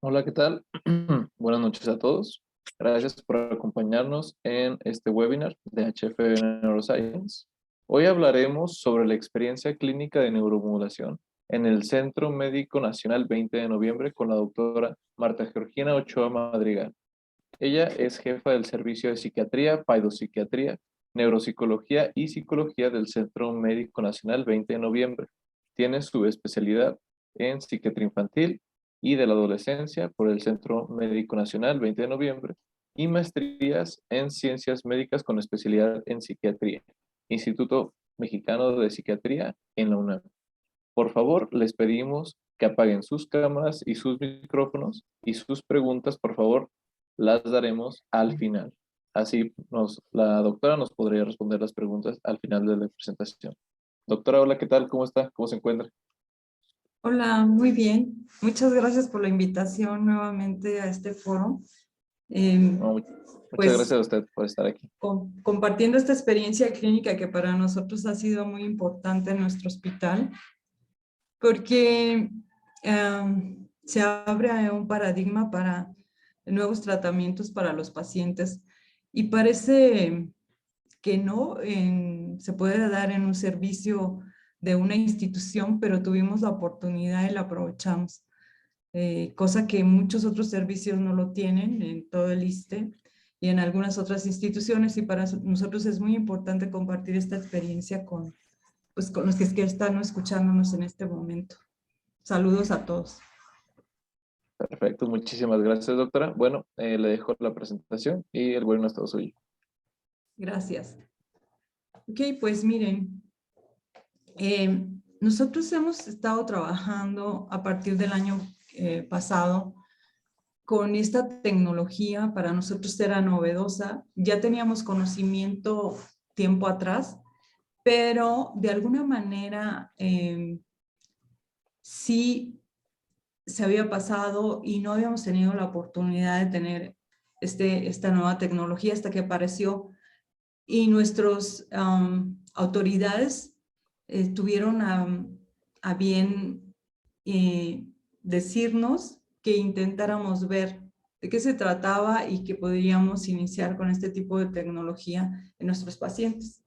Hola, ¿qué tal? Buenas noches a todos. Gracias por acompañarnos en este webinar de HF Neuroscience. Hoy hablaremos sobre la experiencia clínica de neuromodulación en el Centro Médico Nacional 20 de noviembre con la doctora Marta Georgina Ochoa Madrigal. Ella es jefa del Servicio de Psiquiatría, Paidopsiquiatría, Neuropsicología y Psicología del Centro Médico Nacional 20 de noviembre. Tiene su especialidad en psiquiatría infantil y de la adolescencia por el Centro Médico Nacional 20 de noviembre y maestrías en ciencias médicas con especialidad en psiquiatría, Instituto Mexicano de Psiquiatría en la UNAM. Por favor, les pedimos que apaguen sus cámaras y sus micrófonos y sus preguntas, por favor, las daremos al final. Así la doctora nos podría responder las preguntas al final de la presentación. Doctora, hola, ¿qué tal? ¿Cómo está? ¿Cómo se encuentra? Hola, muy bien. Muchas gracias por la invitación nuevamente a este foro. No, muchas gracias Pues a usted por estar aquí. compartiendo esta experiencia clínica que para nosotros ha sido muy importante en nuestro hospital, porque se abre un paradigma para nuevos tratamientos para los pacientes y parece que no se puede dar en un servicio de una institución, pero tuvimos la oportunidad y la aprovechamos. Cosa que muchos otros servicios no lo tienen en todo el ISSSTE y en algunas otras instituciones, y para nosotros es muy importante compartir esta experiencia con los que están escuchándonos en este momento. Saludos a todos. Perfecto, muchísimas gracias, doctora. Bueno, le dejo la presentación y el bueno es todo suyo. Gracias. Ok, pues miren, nosotros hemos estado trabajando a partir del año pasado con esta tecnología. Para nosotros era novedosa, ya teníamos conocimiento tiempo atrás, pero de alguna manera sí se había pasado y no habíamos tenido la oportunidad de tener esta nueva tecnología hasta que apareció, y nuestras autoridades tuvieron a bien decirnos que intentáramos ver de qué se trataba y que podríamos iniciar con este tipo de tecnología en nuestros pacientes.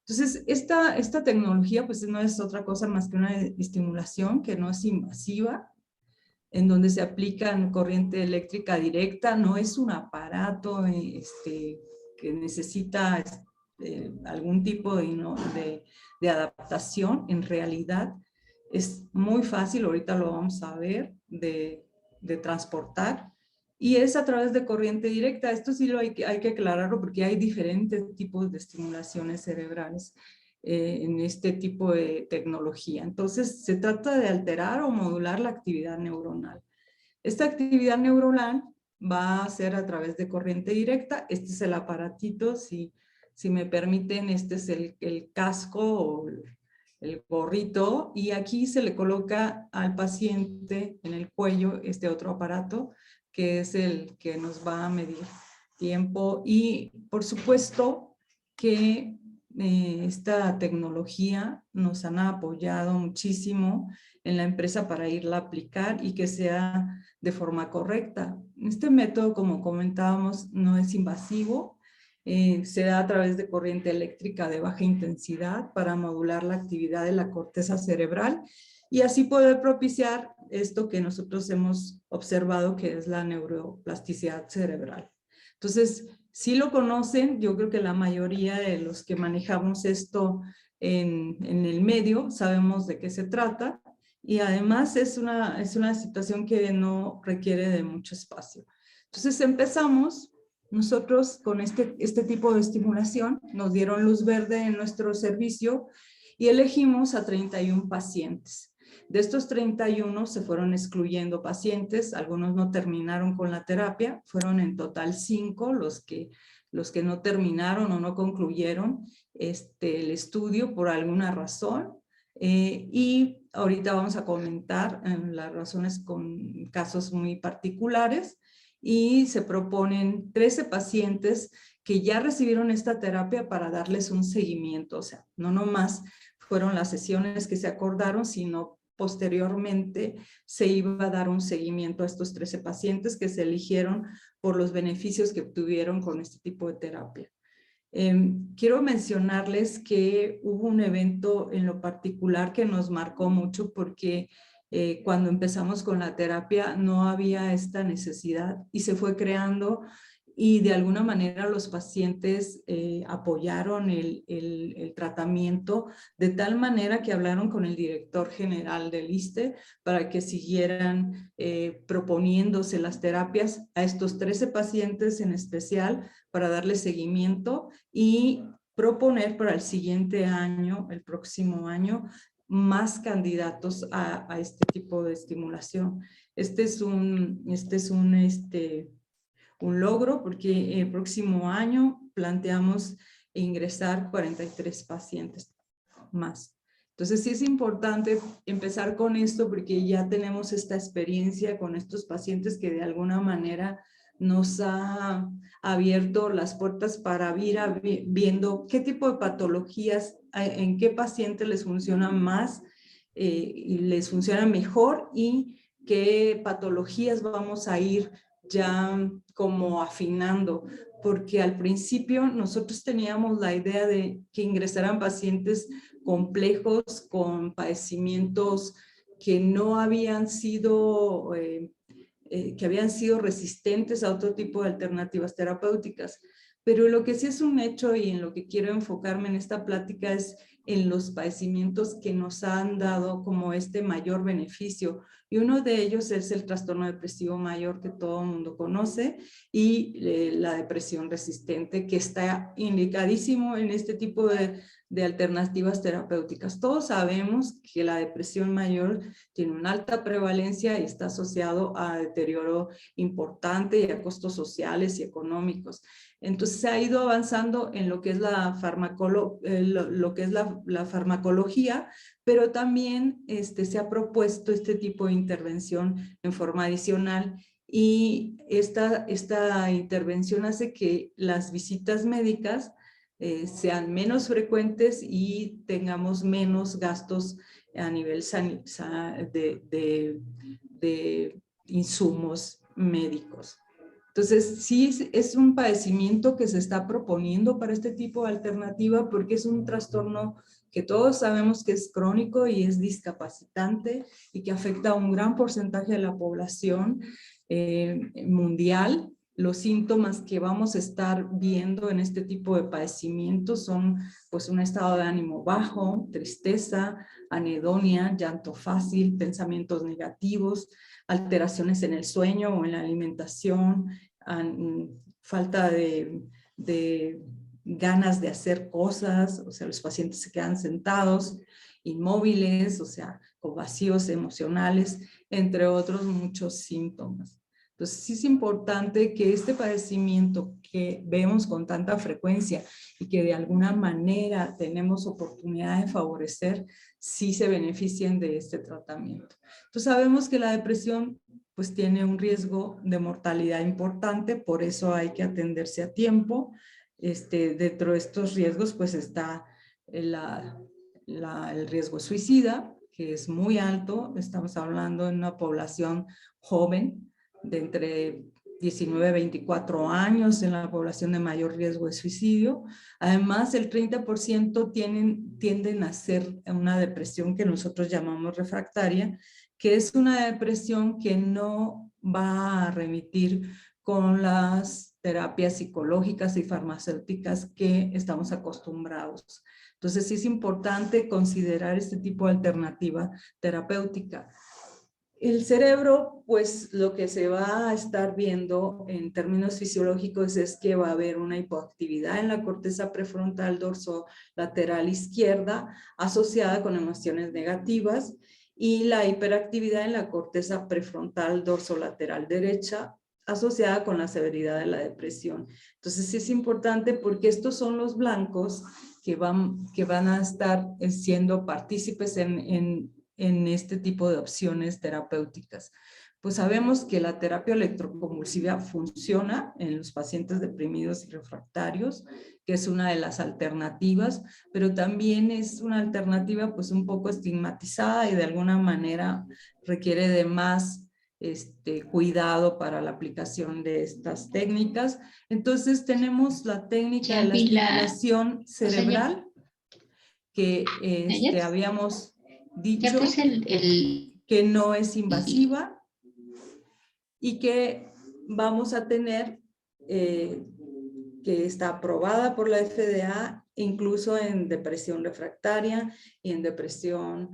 Entonces, esta tecnología pues no es otra cosa más que una estimulación que no es invasiva, en donde se aplica corriente eléctrica directa. No es un aparato que necesita algún tipo de adaptación. En realidad es muy fácil, ahorita lo vamos a ver, de transportar, y es a través de corriente directa. Esto sí hay que aclararlo porque hay diferentes tipos de estimulaciones cerebrales en este tipo de tecnología. Entonces, se trata de alterar o modular la actividad neuronal. Esta actividad neuronal va a ser a través de corriente directa. Este es el aparatito, si me permiten, este es el casco o el gorrito, y aquí se le coloca al paciente en el cuello este otro aparato, que es el que nos va a medir tiempo. Y por supuesto que esta tecnología nos han apoyado muchísimo en la empresa para irla a aplicar y que sea de forma correcta. Este método, como comentábamos, no es invasivo. Se da a través de corriente eléctrica de baja intensidad para modular la actividad de la corteza cerebral y así poder propiciar esto que nosotros hemos observado, que es la neuroplasticidad cerebral. Entonces, si lo conocen, yo creo que la mayoría de los que manejamos esto en el medio sabemos de qué se trata, y además es una situación que no requiere de mucho espacio. Entonces empezamos nosotros con este tipo de estimulación. Nos dieron luz verde en nuestro servicio y elegimos a 31 pacientes. De estos 31 se fueron excluyendo pacientes, algunos no terminaron con la terapia, fueron en total 5 los que no terminaron o no concluyeron el estudio por alguna razón. Y ahorita vamos a comentar las razones con casos muy particulares, y se proponen 13 pacientes que ya recibieron esta terapia para darles un seguimiento. O sea, no nomás fueron las sesiones que se acordaron, sino posteriormente se iba a dar un seguimiento a estos 13 pacientes que se eligieron por los beneficios que obtuvieron con este tipo de terapia. Quiero mencionarles que hubo un evento en lo particular que nos marcó mucho porque cuando empezamos con la terapia no había esta necesidad y se fue creando, y de alguna manera los pacientes apoyaron el tratamiento de tal manera que hablaron con el director general del ISSSTE para que siguieran proponiéndose las terapias a estos 13 pacientes en especial para darle seguimiento y proponer para el siguiente año, el próximo año, más candidatos a este tipo de estimulación. Este es un logro porque el próximo año planteamos ingresar 43 pacientes más. Entonces sí es importante empezar con esto porque ya tenemos esta experiencia con estos pacientes que de alguna manera nos ha abierto las puertas para ir viendo qué tipo de patologías, en qué pacientes les funciona más y les funciona mejor, y qué patologías vamos a ir ya como afinando, porque al principio nosotros teníamos la idea de que ingresaran pacientes complejos con padecimientos que no habían sido, que habían sido resistentes a otro tipo de alternativas terapéuticas. Pero lo que sí es un hecho y en lo que quiero enfocarme en esta plática es en los padecimientos que nos han dado como este mayor beneficio. Y uno de ellos es el trastorno depresivo mayor que todo el mundo conoce y la depresión resistente, que está indicadísimo en este tipo de alternativas terapéuticas. Todos sabemos que la depresión mayor tiene una alta prevalencia y está asociado a deterioro importante y a costos sociales y económicos. Entonces se ha ido avanzando en lo que es la farmacología, pero también se ha propuesto este tipo de intervención en forma adicional, y esta intervención hace que las visitas médicas sean menos frecuentes y tengamos menos gastos a nivel de insumos médicos. Entonces, sí es un padecimiento que se está proponiendo para este tipo de alternativa porque es un trastorno que todos sabemos que es crónico y es discapacitante y que afecta a un gran porcentaje de la población mundial. Los síntomas que vamos a estar viendo en este tipo de padecimientos son pues un estado de ánimo bajo, tristeza, anedonia, llanto fácil, pensamientos negativos, alteraciones en el sueño o en la alimentación, falta de ganas de hacer cosas, o sea, los pacientes se quedan sentados, inmóviles, o sea, con vacíos emocionales, entre otros muchos síntomas. Entonces, sí es importante que este padecimiento que vemos con tanta frecuencia y que de alguna manera tenemos oportunidad de favorecer, sí se beneficien de este tratamiento. Entonces, sabemos que la depresión pues tiene un riesgo de mortalidad importante, por eso hay que atenderse a tiempo. Dentro de estos riesgos pues está el riesgo suicida, que es muy alto. Estamos hablando de una población joven de entre 19 a 24 años en la población de mayor riesgo de suicidio. Además, el 30% tienden a ser una depresión que nosotros llamamos refractaria, que es una depresión que no va a remitir con las terapias psicológicas y farmacéuticas que estamos acostumbrados. Entonces, sí es importante considerar este tipo de alternativa terapéutica. El cerebro, pues lo que se va a estar viendo en términos fisiológicos es que va a haber una hipoactividad en la corteza prefrontal dorsolateral izquierda asociada con emociones negativas, y la hiperactividad en la corteza prefrontal dorsolateral derecha asociada con la severidad de la depresión. Entonces sí es importante porque estos son los blancos que van a estar siendo partícipes en este tipo de opciones terapéuticas. pues sabemos que la terapia electroconvulsiva funciona en los pacientes deprimidos y refractarios, que es una de las alternativas, pero también es una alternativa pues un poco estigmatizada y de alguna manera requiere de más cuidado para la aplicación de estas técnicas. Entonces tenemos la técnica de la estimulación cerebral, que habíamos dicho que no es invasiva y que vamos a tener, que está aprobada por la FDA, incluso en depresión refractaria y en depresión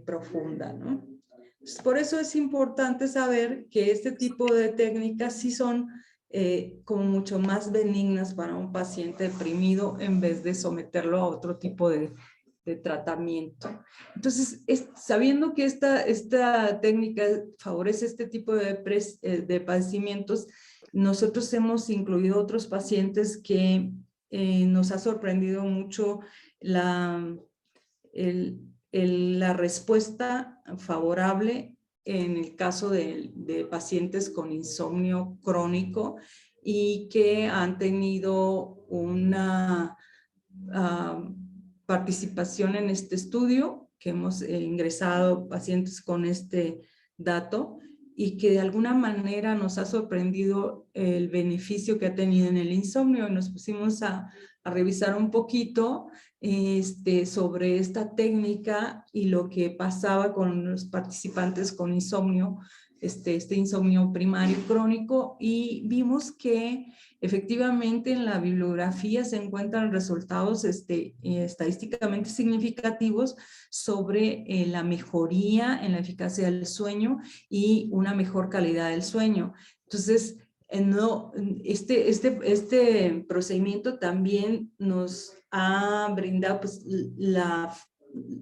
profunda, ¿no? Por eso es importante saber que este tipo de técnicas sí son como mucho más benignas para un paciente deprimido en vez de someterlo a otro tipo de tratamiento. Entonces, sabiendo que esta técnica favorece este tipo de padecimientos, nosotros hemos incluido otros pacientes que nos ha sorprendido mucho la respuesta favorable en el caso de pacientes con insomnio crónico y que han tenido una participación en este estudio, que hemos ingresado pacientes con este dato y que de alguna manera nos ha sorprendido el beneficio que ha tenido en el insomnio. Nos pusimos a revisar un poquito sobre esta técnica y lo que pasaba con los participantes con insomnio, este insomnio primario crónico, y vimos que efectivamente en la bibliografía se encuentran resultados estadísticamente significativos sobre la mejoría en la eficacia del sueño y una mejor calidad del sueño. Entonces, este procedimiento también nos ha brindado pues,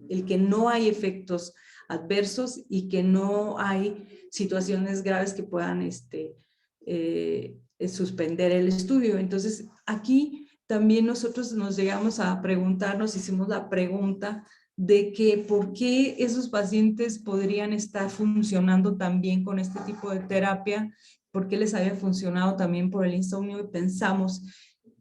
el que no hay efectos adversos y que no hay situaciones graves que puedan suspender el estudio. Entonces, aquí también nosotros nos llegamos a preguntarnos, hicimos la pregunta de que por qué esos pacientes podrían estar funcionando también con este tipo de terapia, por qué les había funcionado también por el insomnio, y pensamos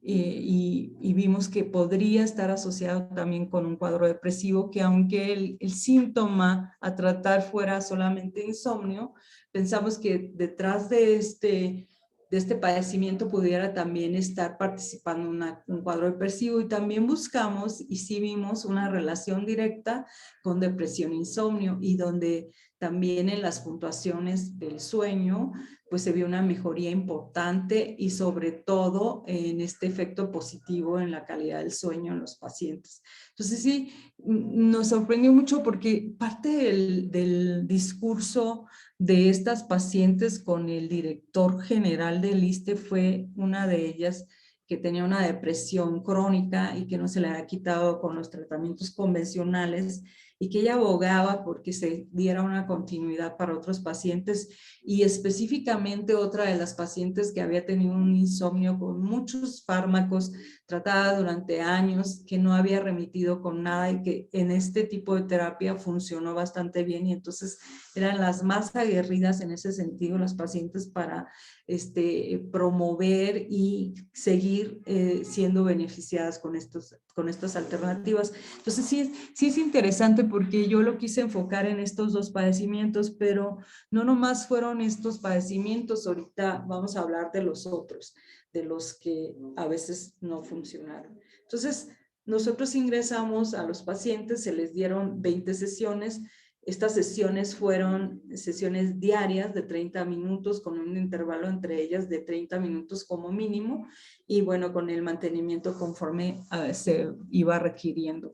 y vimos que podría estar asociado también con un cuadro depresivo, que aunque el síntoma a tratar fuera solamente insomnio, pensamos que detrás de este padecimiento pudiera también estar participando un cuadro depresivo, y también buscamos y sí vimos una relación directa con depresión e insomnio, y donde también en las puntuaciones del sueño pues se vio una mejoría importante y sobre todo en este efecto positivo en la calidad del sueño en los pacientes. Entonces sí, nos sorprendió mucho porque parte del discurso de estas pacientes con el director general del ISSSTE fue una de ellas que tenía una depresión crónica y que no se le había quitado con los tratamientos convencionales, y que ella abogaba porque se diera una continuidad para otros pacientes, y específicamente otra de las pacientes que había tenido un insomnio con muchos fármacos, tratada durante años, que no había remitido con nada y que en este tipo de terapia funcionó bastante bien, y entonces eran las más aguerridas en ese sentido las pacientes para promover y seguir siendo beneficiadas con estas alternativas. Entonces sí es interesante porque yo lo quise enfocar en estos dos padecimientos, pero no nomás fueron estos padecimientos, ahorita vamos a hablar de los otros, de los que a veces no funcionaron. Entonces, nosotros ingresamos a los pacientes, se les dieron 20 sesiones. Estas sesiones fueron sesiones diarias de 30 minutos con un intervalo entre ellas de 30 minutos como mínimo, y bueno, con el mantenimiento conforme se iba requiriendo.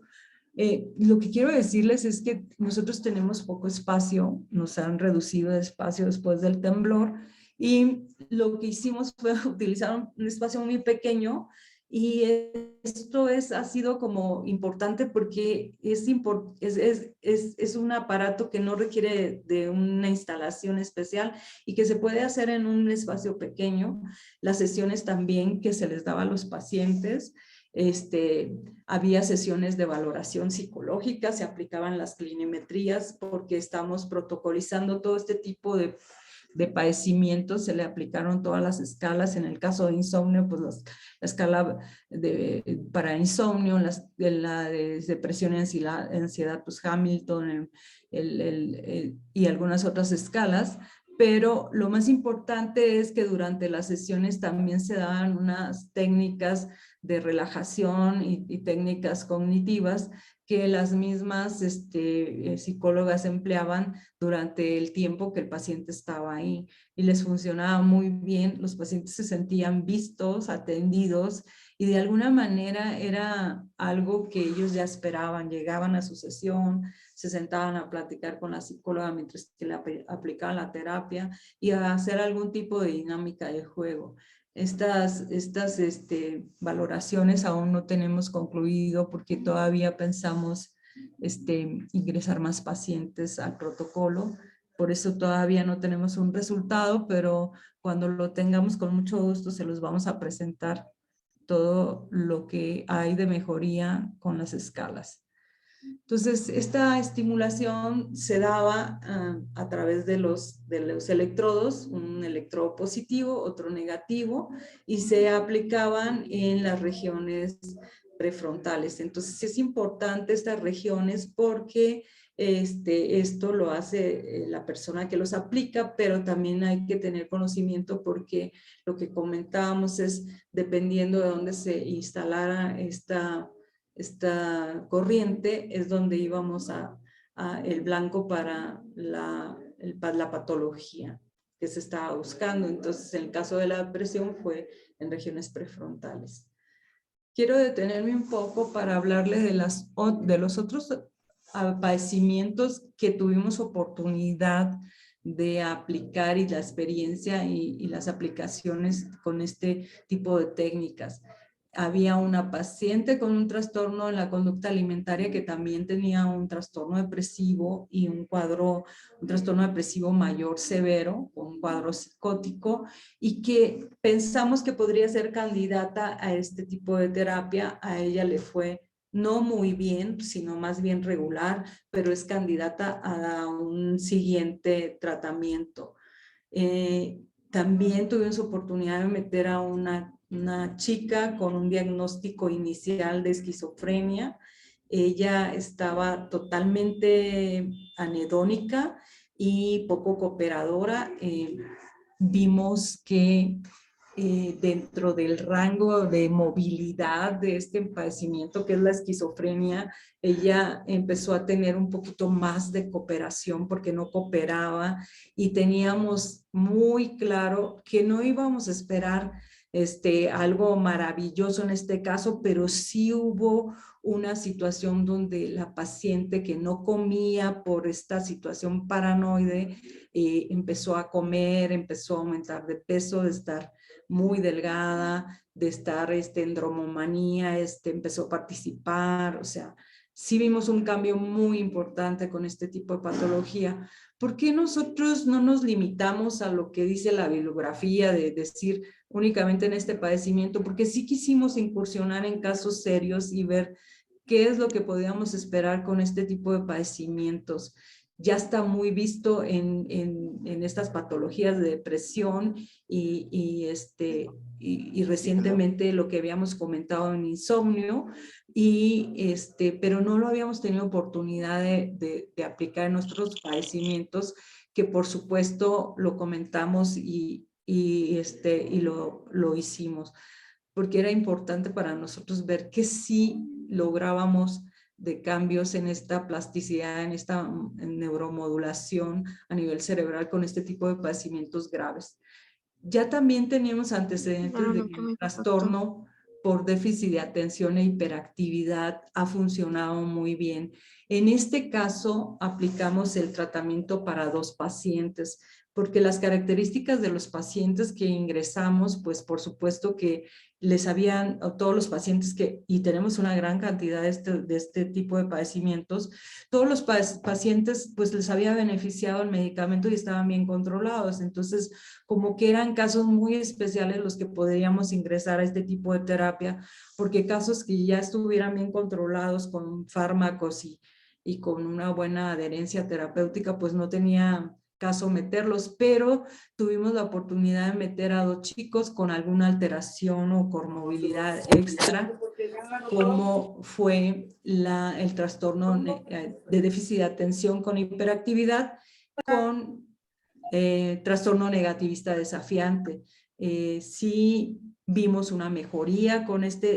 Lo que quiero decirles es que nosotros tenemos poco espacio, nos han reducido de espacio después del temblor, y lo que hicimos fue utilizar un espacio muy pequeño, y esto ha sido como importante porque es un aparato que no requiere de una instalación especial y que se puede hacer en un espacio pequeño. Las sesiones también que se les daba a los pacientes Había sesiones de valoración psicológica, se aplicaban las clinimetrías porque estamos protocolizando todo este tipo de padecimientos, se le aplicaron todas las escalas. En el caso de insomnio, pues la escala para insomnio, la de depresión y ansiedad, pues Hamilton y algunas otras escalas. Pero lo más importante es que durante las sesiones también se daban unas técnicas de relajación y técnicas cognitivas que las mismas psicólogas empleaban durante el tiempo que el paciente estaba ahí, y les funcionaba muy bien. Los pacientes se sentían vistos, atendidos, y de alguna manera era algo que ellos ya esperaban. Llegaban a su sesión, se sentaban a platicar con la psicóloga mientras que le aplicaban la terapia y a hacer algún tipo de dinámica de juego. Estas valoraciones aún no tenemos concluido porque todavía pensamos ingresar más pacientes al protocolo. Por eso todavía no tenemos un resultado, pero cuando lo tengamos, con mucho gusto se los vamos a presentar todo lo que hay de mejoría con las escalas. Entonces, esta estimulación se daba a través de los electrodos, un electrodo positivo, otro negativo, y se aplicaban en las regiones prefrontales. Entonces, es importante estas regiones porque esto lo hace la persona que los aplica, pero también hay que tener conocimiento porque lo que comentábamos es, dependiendo de dónde se instalara esta corriente, es donde íbamos el blanco para la patología que se estaba buscando. Entonces, en el caso de la depresión fue en regiones prefrontales. Quiero detenerme un poco para hablarles de los otros padecimientos que tuvimos oportunidad de aplicar, y la experiencia y las aplicaciones con este tipo de técnicas. Había una paciente con un trastorno en la conducta alimentaria que también tenía un trastorno depresivo y un trastorno depresivo mayor severo, un cuadro psicótico, y que pensamos que podría ser candidata a este tipo de terapia. A ella le fue no muy bien, sino más bien regular, pero es candidata a un siguiente tratamiento. También tuvimos oportunidad de meter a una chica con un diagnóstico inicial de esquizofrenia. Ella estaba totalmente anhedónica y poco cooperadora. Vimos que dentro del rango de movilidad de este padecimiento, que es la esquizofrenia, ella empezó a tener un poquito más de cooperación porque no cooperaba, y teníamos muy claro que no íbamos a esperar algo maravilloso en este caso, pero sí hubo una situación donde la paciente que no comía por esta situación paranoide empezó a comer, empezó a aumentar de peso, de estar muy delgada, de estar en dromomanía, empezó a participar. O sea, sí vimos un cambio muy importante con este tipo de patología. ¿Por qué nosotros no nos limitamos a lo que dice la bibliografía de decir únicamente en este padecimiento? Porque sí quisimos incursionar en casos serios y ver qué es lo que podíamos esperar con este tipo de padecimientos. Ya está muy visto en estas patologías de depresión y recientemente lo que habíamos comentado en insomnio, pero no lo habíamos tenido oportunidad de aplicar en nuestros padecimientos, que por supuesto lo comentamos y lo hicimos, porque era importante para nosotros ver que sí lográbamos de cambios en esta plasticidad, en esta neuromodulación a nivel cerebral con este tipo de padecimientos graves. Ya también teníamos antecedentes de que el trastorno por déficit de atención e hiperactividad ha funcionado muy bien. En este caso, aplicamos el tratamiento para 2 pacientes, porque las características de los pacientes que ingresamos, pues por supuesto que todos los pacientes y tenemos una gran cantidad de este tipo de padecimientos, todos los pacientes pues les había beneficiado el medicamento y estaban bien controlados. Entonces, como que eran casos muy especiales los que podríamos ingresar a este tipo de terapia, porque casos que ya estuvieran bien controlados con fármacos y con una buena adherencia terapéutica, pues no tenía caso meterlos, pero tuvimos la oportunidad de meter a 2 chicos con alguna alteración o comorbilidad extra, como fue el trastorno de déficit de atención con hiperactividad, con trastorno negativista desafiante. Sí vimos una mejoría con esta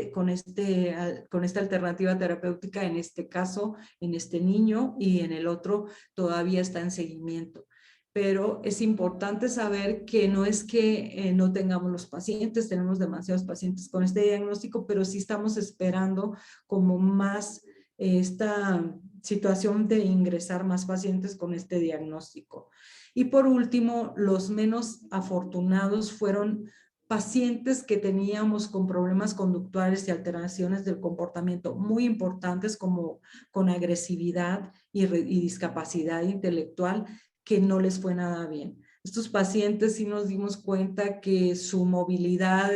alternativa terapéutica, en este caso, en este niño, y en el otro todavía está en seguimiento. Pero es importante saber que no es que no tengamos los pacientes, tenemos demasiados pacientes con este diagnóstico, pero sí estamos esperando como más esta situación de ingresar más pacientes con este diagnóstico. Y por último, los menos afortunados fueron pacientes que teníamos con problemas conductuales y alteraciones del comportamiento muy importantes, como con agresividad y discapacidad intelectual, que no les fue nada bien. Estos pacientes sí nos dimos cuenta que su movilidad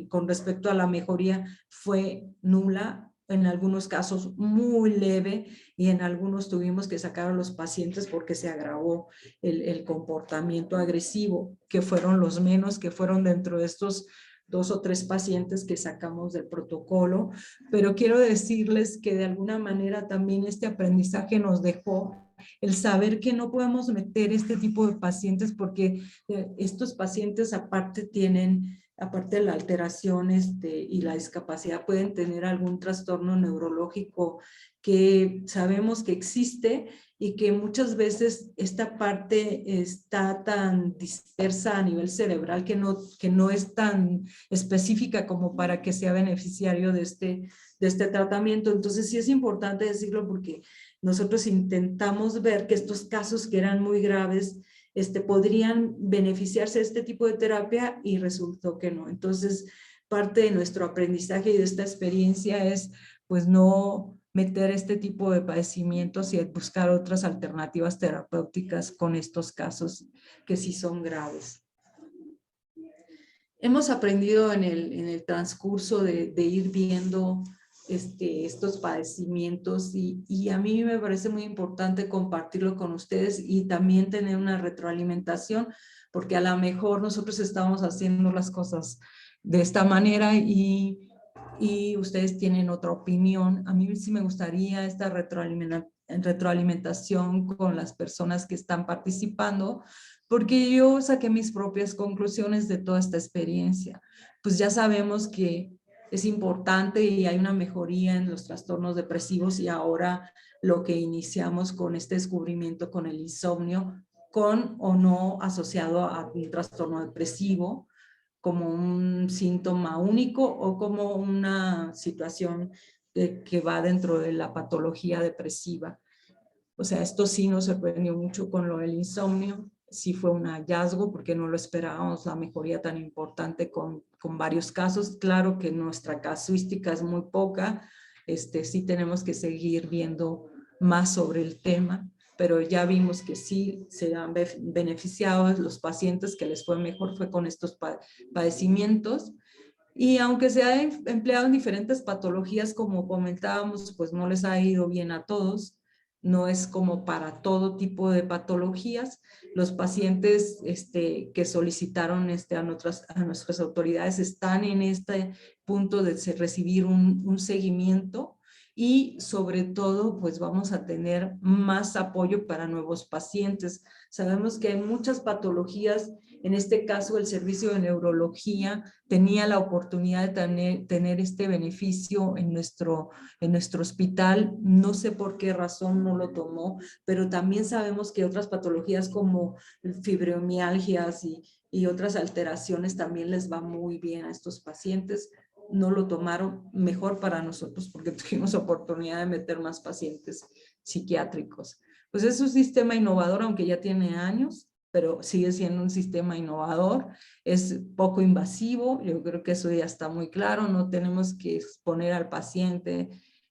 con respecto a la mejoría fue nula, en algunos casos muy leve, y en algunos tuvimos que sacar a los pacientes porque se agravó el comportamiento agresivo, que fueron los menos, que fueron dentro de estos 2 o 3 pacientes que sacamos del protocolo. Pero quiero decirles que de alguna manera también este aprendizaje nos dejó el saber que no podemos meter este tipo de pacientes, porque estos pacientes aparte de la alteración y la discapacidad, pueden tener algún trastorno neurológico que sabemos que existe, y que muchas veces esta parte está tan dispersa a nivel cerebral que no es tan específica como para que sea beneficiario de este tratamiento. Entonces sí es importante decirlo, porque nosotros intentamos ver que estos casos que eran muy graves podrían beneficiarse de este tipo de terapia, y resultó que no. Entonces, parte de nuestro aprendizaje y de esta experiencia es pues no meter este tipo de padecimientos y buscar otras alternativas terapéuticas con estos casos que sí son graves. Hemos aprendido en el transcurso de ir viendo estos padecimientos, y a mí me parece muy importante compartirlo con ustedes y también tener una retroalimentación, porque a lo mejor nosotros estamos haciendo las cosas de esta manera y ustedes tienen otra opinión. A mí sí me gustaría esta retroalimentación con las personas que están participando, porque yo saqué mis propias conclusiones de toda esta experiencia. Pues ya sabemos que es importante y hay una mejoría en los trastornos depresivos, y ahora lo que iniciamos con este descubrimiento con el insomnio, con o no asociado a un trastorno depresivo, como un síntoma único o como una situación que va dentro de la patología depresiva. O sea, esto sí nos sorprendió mucho con lo del insomnio. Sí fue un hallazgo, porque no lo esperábamos, la mejoría tan importante con varios casos. Claro que nuestra casuística es muy poca, sí tenemos que seguir viendo más sobre el tema, pero ya vimos que sí se han beneficiado los pacientes, que les fue mejor fue con estos padecimientos. Y aunque se ha empleado en diferentes patologías, como comentábamos, pues no les ha ido bien a todos. No es como para todo tipo de patologías. Los pacientes que solicitaron a nuestras autoridades están en este punto de recibir un seguimiento, y sobre todo pues vamos a tener más apoyo para nuevos pacientes. Sabemos que hay muchas patologías. En este caso, el servicio de neurología tenía la oportunidad de tener este beneficio en nuestro hospital. No sé por qué razón no lo tomó, pero también sabemos que otras patologías como fibromialgias y otras alteraciones también les va muy bien a estos pacientes. No lo tomaron, mejor para nosotros, porque tuvimos oportunidad de meter más pacientes psiquiátricos. Pues es un sistema innovador, aunque ya tiene años, pero sigue siendo un sistema innovador. Es poco invasivo, yo creo que eso ya está muy claro. No tenemos que exponer al paciente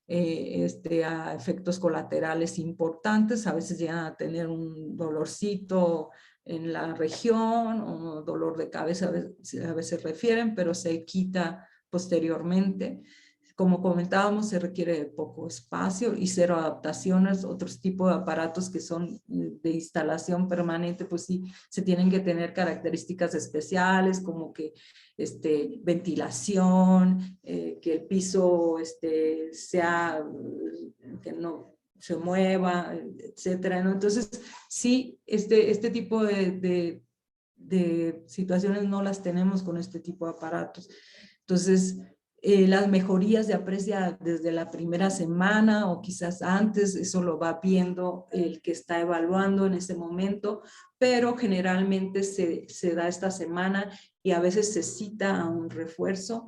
a efectos colaterales importantes. A veces llegan a tener un dolorcito en la región o dolor de cabeza, a veces refieren, pero se quita posteriormente. como comentábamos, se requiere de poco espacio y cero adaptaciones. Otros tipos de aparatos que son de instalación permanente, pues sí, se tienen que tener características especiales, como que ventilación, que el piso sea, que no se mueva, etcétera, ¿no? Entonces, sí, este tipo de situaciones no las tenemos con este tipo de aparatos. Entonces, las mejorías se aprecia desde la primera semana o quizás antes, eso lo va viendo el que está evaluando en ese momento, pero generalmente se da esta semana y a veces se cita a un refuerzo.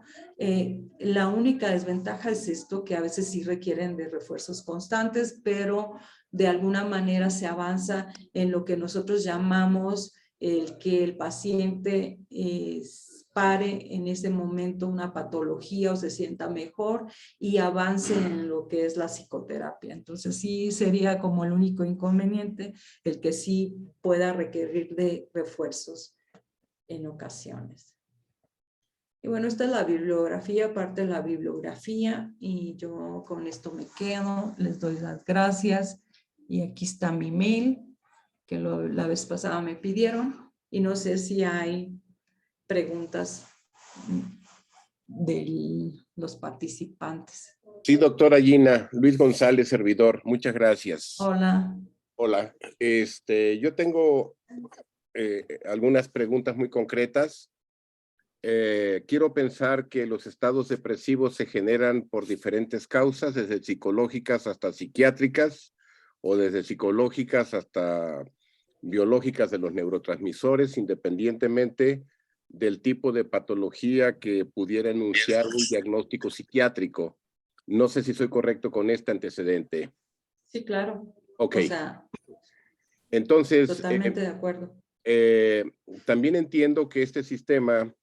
La única desventaja es esto, que a veces sí requieren de refuerzos constantes, pero de alguna manera se avanza en lo que nosotros llamamos el que el paciente pare en ese momento una patología o se sienta mejor y avance en lo que es la psicoterapia. Entonces sí sería como el único inconveniente, el que sí pueda requerir de refuerzos en ocasiones. Y bueno, esta es la bibliografía, parte de la bibliografía, y yo con esto me quedo, les doy las gracias, y aquí está mi mail, que la vez pasada me pidieron, y no sé si hay preguntas de los participantes. Sí, doctora Gina, Luis González, servidor, muchas gracias. Hola. Hola, yo tengo algunas preguntas muy concretas. Quiero pensar que los estados depresivos se generan por diferentes causas, desde psicológicas hasta psiquiátricas, o desde psicológicas hasta biológicas de los neurotransmisores, independientemente del tipo de patología que pudiera enunciar un diagnóstico psiquiátrico. No sé si soy correcto con este antecedente. Sí, claro. Ok. O sea, entonces, totalmente de acuerdo. También entiendo que este sistema,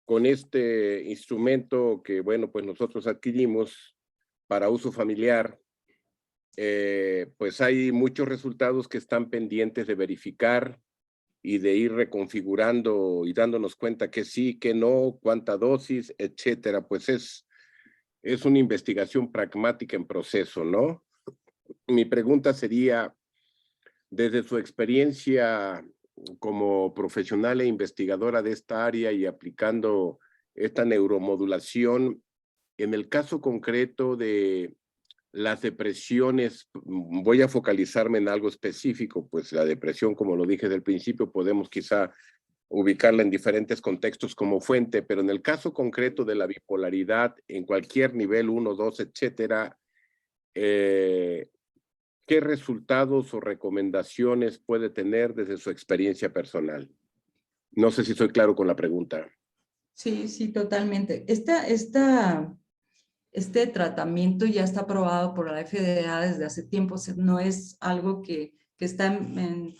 con este instrumento que, bueno, pues nosotros adquirimos para uso familiar, pues hay muchos resultados que están pendientes de verificar y de ir reconfigurando y dándonos cuenta que sí, que no, cuánta dosis, etcétera. Pues es una investigación pragmática en proceso, ¿no? Mi pregunta sería, desde su experiencia como profesional e investigadora de esta área y aplicando esta neuromodulación, en el caso concreto de las depresiones, voy a focalizarme en algo específico, pues la depresión, como lo dije desde el principio, podemos quizá ubicarla en diferentes contextos como fuente, pero en el caso concreto de la bipolaridad, en cualquier nivel 1, 2, etcétera, ¿qué resultados o recomendaciones puede tener desde su experiencia personal? No sé si soy claro con la pregunta. Sí, sí, totalmente. Este tratamiento ya está aprobado por la FDA desde hace tiempo, o sea, no es algo que está en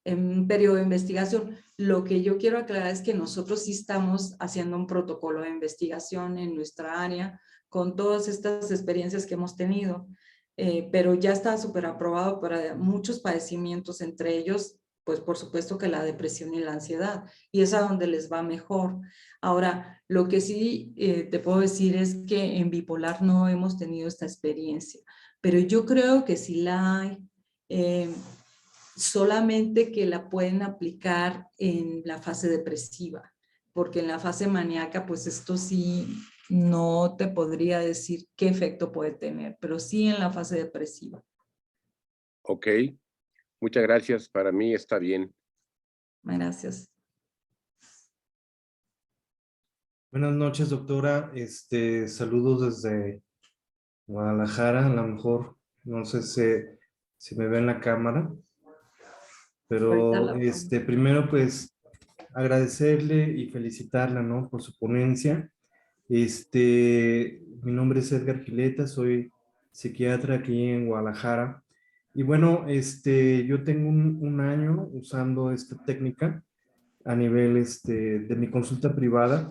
un periodo de investigación. Lo que yo quiero aclarar es que nosotros sí estamos haciendo un protocolo de investigación en nuestra área con todas estas experiencias que hemos tenido, pero ya está súper aprobado para muchos padecimientos, entre ellos, pues por supuesto que la depresión y la ansiedad, y es a donde les va mejor. Ahora, lo que sí te puedo decir es que en bipolar no hemos tenido esta experiencia, pero yo creo que sí la hay, solamente que la pueden aplicar en la fase depresiva, porque en la fase maníaca, pues esto sí no te podría decir qué efecto puede tener, pero sí en la fase depresiva. Ok, muchas gracias. Para mí está bien. Gracias. Buenas noches, doctora. Saludos desde Guadalajara. A lo mejor no sé si me ve en la cámara, pero primero pues agradecerle y felicitarla, ¿no? Por su ponencia. Mi nombre es Edgar Gileta, soy psiquiatra aquí en Guadalajara. Y bueno, yo tengo un año usando esta técnica a nivel de mi consulta privada,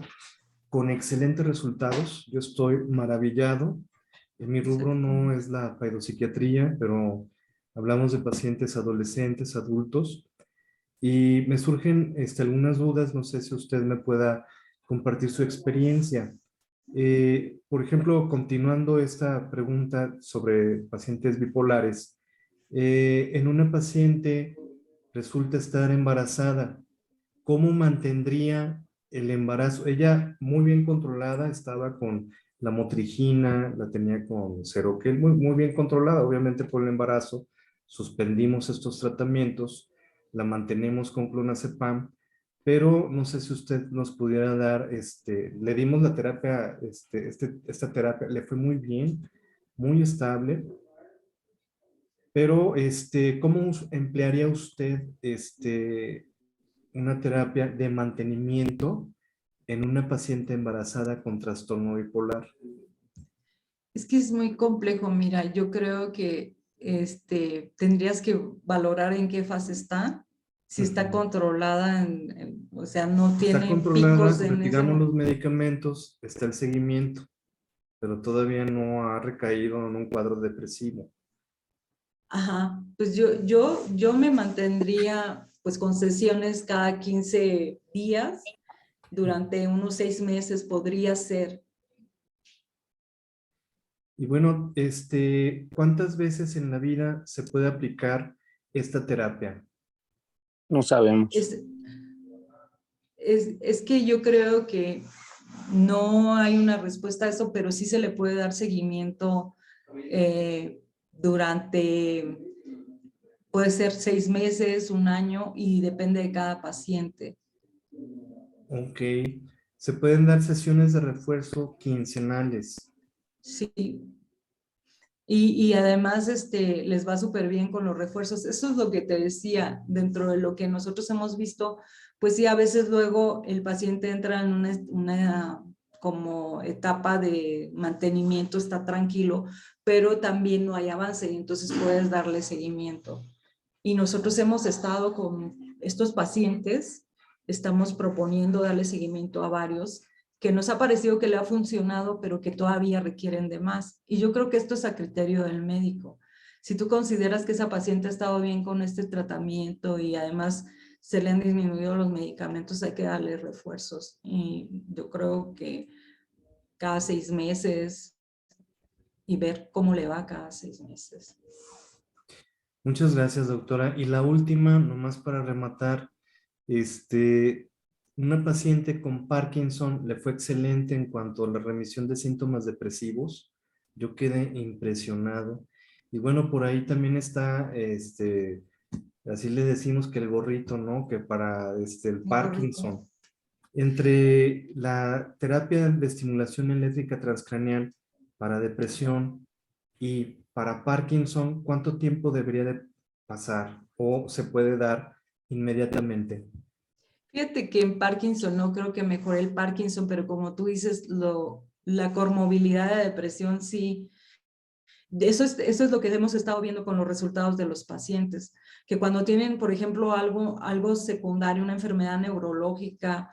con excelentes resultados. Yo estoy maravillado. En mi rubro no es la pedopsiquiatría, pero hablamos de pacientes adolescentes, adultos, y me surgen algunas dudas. No sé si usted me pueda compartir su experiencia. Por ejemplo, continuando esta pregunta sobre pacientes bipolares, en una paciente resulta estar embarazada, ¿cómo mantendría el embarazo? Ella muy bien controlada, estaba con la motrigina, la tenía con Seroquel, muy bien controlada, obviamente por el embarazo. Suspendimos estos tratamientos, la mantenemos con clonazepam, pero no sé si usted nos pudiera dar, le dimos la terapia, esta terapia, le fue muy bien, muy estable, pero ¿cómo emplearía usted una terapia de mantenimiento en una paciente embarazada con trastorno bipolar? Es que es muy complejo, mira, yo creo que tendrías que valorar en qué fase está, si está controlada, o sea, no Está tiene picos controlada, en ese retiramos momento. los medicamentos, está el seguimiento, pero todavía no ha recaído en un cuadro depresivo. Ajá, pues yo me mantendría pues con sesiones cada 15 días, durante unos 6 meses podría ser. Y bueno, ¿cuántas veces en la vida se puede aplicar esta terapia? No sabemos. Es que yo creo que no hay una respuesta a eso, pero sí se le puede dar seguimiento durante, puede ser 6 meses, un año, y depende de cada paciente. Ok. Se pueden dar sesiones de refuerzo quincenales. Sí. Y además les va súper bien con los refuerzos. Eso es lo que te decía, dentro de lo que nosotros hemos visto, pues sí, a veces luego el paciente entra en una como etapa de mantenimiento, está tranquilo, pero también no hay avance y entonces puedes darle seguimiento. Y nosotros hemos estado con estos pacientes, estamos proponiendo darle seguimiento a varios que nos ha parecido que le ha funcionado, pero que todavía requieren de más. Y yo creo que esto es a criterio del médico. Si tú consideras que esa paciente ha estado bien con este tratamiento y además se le han disminuido los medicamentos, hay que darle refuerzos. Y yo creo que cada 6 meses y ver cómo le va cada 6 meses. Muchas gracias, doctora. Y la última, nomás para rematar, una paciente con Parkinson le fue excelente en cuanto a la remisión de síntomas depresivos. Yo quedé impresionado. Y bueno, por ahí también está, así le decimos que el gorrito, ¿no? Que para el Parkinson. Entre la terapia de estimulación eléctrica transcraneal para depresión y para Parkinson, ¿cuánto tiempo debería de pasar o se puede dar inmediatamente? Fíjate que en Parkinson no creo que mejore el Parkinson, pero como tú dices, la comorbilidad de depresión sí. Eso es lo que hemos estado viendo con los resultados de los pacientes, que cuando tienen, por ejemplo, algo secundario, una enfermedad neurológica,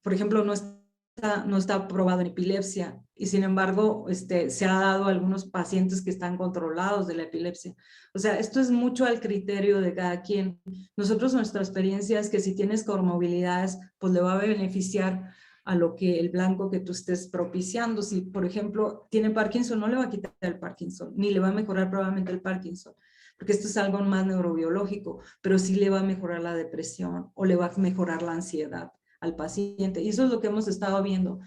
por ejemplo, no está aprobado en epilepsia y sin embargo se ha dado a algunos pacientes que están controlados de la epilepsia. O sea, esto es mucho al criterio de cada quien. Nosotros nuestra experiencia es que si tienes comorbilidades, pues le va a beneficiar a lo que el blanco que tú estés propiciando. Si, por ejemplo, tiene Parkinson, no le va a quitar el Parkinson, ni le va a mejorar probablemente el Parkinson, porque esto es algo más neurobiológico, pero sí le va a mejorar la depresión o le va a mejorar la ansiedad al paciente. Y eso es lo que hemos estado viendo.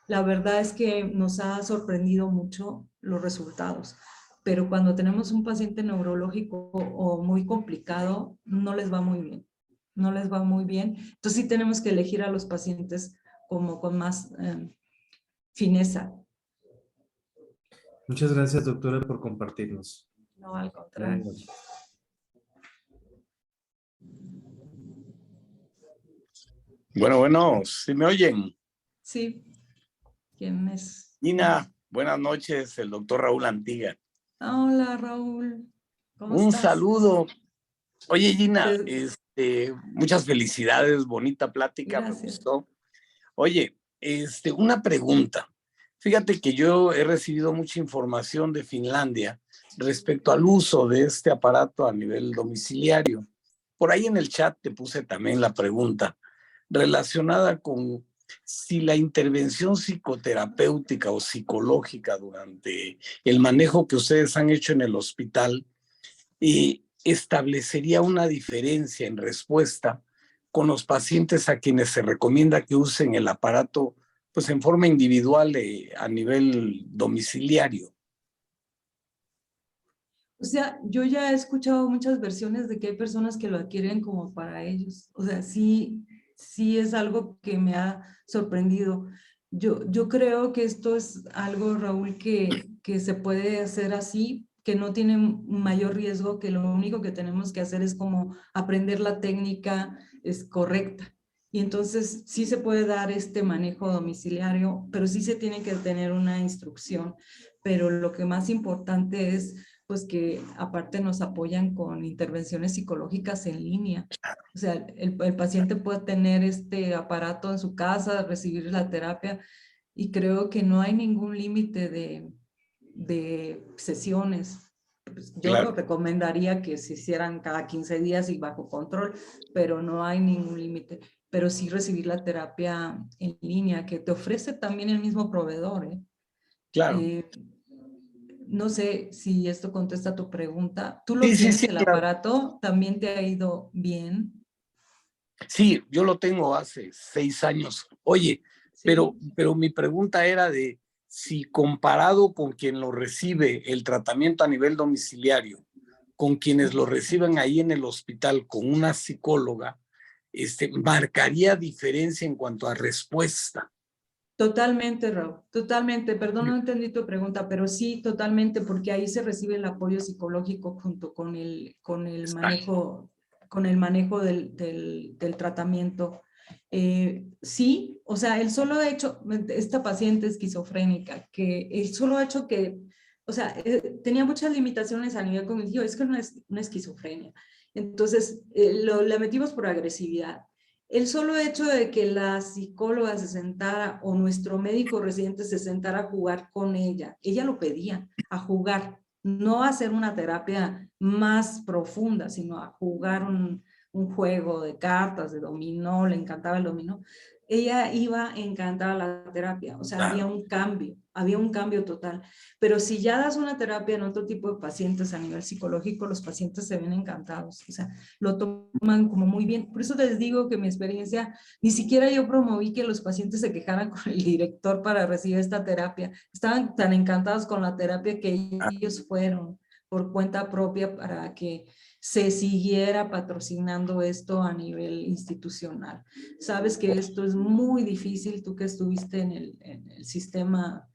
La verdad es que nos ha sorprendido mucho los resultados, pero cuando tenemos un paciente neurológico o muy complicado, no les va muy bien. No les va muy bien. Entonces sí tenemos que elegir a los pacientes como con más fineza. Muchas gracias, doctora, por compartirnos. No, al contrario. Bueno, ¿sí me oyen? Sí. ¿Quién es? Gina, buenas noches, el doctor Raúl Antiga. Hola, Raúl. ¿Cómo Un estás? saludo. Oye, Gina, muchas felicidades, bonita plática, Gracias. me gustó. Oye, una pregunta. Fíjate que yo he recibido mucha información de Finlandia respecto al uso de este aparato a nivel domiciliario. Por ahí en el chat te puse también la pregunta relacionada con si la intervención psicoterapéutica o psicológica durante el manejo que ustedes han hecho en el hospital establecería una diferencia en respuesta con los pacientes a quienes se recomienda que usen el aparato pues en forma individual a nivel domiciliario. O sea, yo ya he escuchado muchas versiones de que hay personas que lo adquieren como para ellos. O sea, sí, sí es algo que me ha sorprendido. Yo creo que esto es algo, Raúl, que se puede hacer así, que no tiene mayor riesgo, que lo único que tenemos que hacer es como aprender la técnica es correcta. Y entonces sí se puede dar este manejo domiciliario, pero sí se tiene que tener una instrucción. Pero lo que más importante es pues que aparte nos apoyan con intervenciones psicológicas en línea. O sea, el paciente puede tener este aparato en su casa, recibir la terapia y creo que no hay ningún límite de sesiones. Pues yo Claro. lo recomendaría que se hicieran cada 15 días y bajo control, pero no hay ningún límite. Pero sí recibir la terapia en línea que te ofrece también el mismo proveedor, ¿eh? Claro. No sé si esto contesta tu pregunta. ¿Tú lo Sí, tienes, el claro. aparato? ¿También te ha ido bien? Sí, yo lo tengo hace 6 años. Oye, Sí. pero mi pregunta era de si comparado con quien lo recibe el tratamiento a nivel domiciliario, con quienes lo reciben ahí en el hospital con una psicóloga, marcaría diferencia en cuanto a respuesta. Totalmente, Raúl, totalmente. Perdón, no entendí tu pregunta, pero sí, totalmente, porque ahí se recibe el apoyo psicológico junto con el manejo del tratamiento. Sí, o sea, el solo hecho, esta paciente esquizofrénica, que el solo hecho que, o sea, tenía muchas limitaciones a nivel cognitivo, es que no es una esquizofrenia. Entonces, la metimos por agresividad. El solo hecho de que la psicóloga se sentara o nuestro médico residente se sentara a jugar con ella lo pedía, a jugar, no a hacer una terapia más profunda, sino a jugar un juego de cartas, de dominó, le encantaba el dominó. Ella iba encantada a la terapia, o sea, había un cambio total. Pero si ya das una terapia en otro tipo de pacientes a nivel psicológico, los pacientes se ven encantados, o sea, lo toman como muy bien. Por eso les digo que mi experiencia, ni siquiera yo promoví que los pacientes se quejaran con el director para recibir esta terapia. Estaban tan encantados con la terapia que ellos fueron por cuenta propia para que se siguiera patrocinando esto a nivel institucional. Sabes que esto es muy difícil, tú que estuviste en el sistema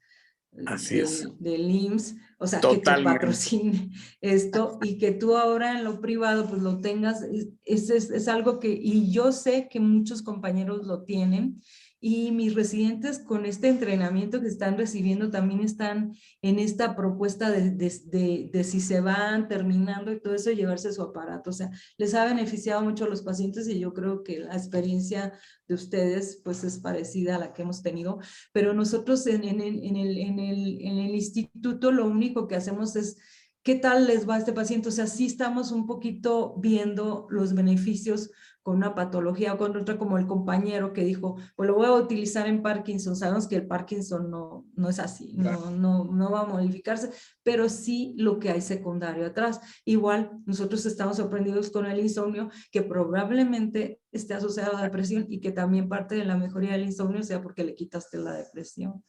Así es. del IMSS, o sea, que te Totalmente. patrocine esto y que tú ahora en lo privado pues lo tengas, es algo que, y yo sé que muchos compañeros lo tienen y mis residentes con este entrenamiento que están recibiendo también están en esta propuesta de si se van terminando y todo eso, llevarse su aparato, o sea, les ha beneficiado mucho a los pacientes y yo creo que la experiencia de ustedes pues es parecida a la que hemos tenido, pero nosotros en el instituto lo único que hacemos es qué tal les va a este paciente, o sea, sí estamos un poquito viendo los beneficios con una patología o con otra, como el compañero que dijo, pues lo voy a utilizar en Parkinson, sabemos que el Parkinson no es así, no va a modificarse, pero sí lo que hay secundario atrás. Igual, nosotros estamos sorprendidos con el insomnio, que probablemente esté asociado a la depresión y que también parte de la mejoría del insomnio sea porque le quitaste la depresión.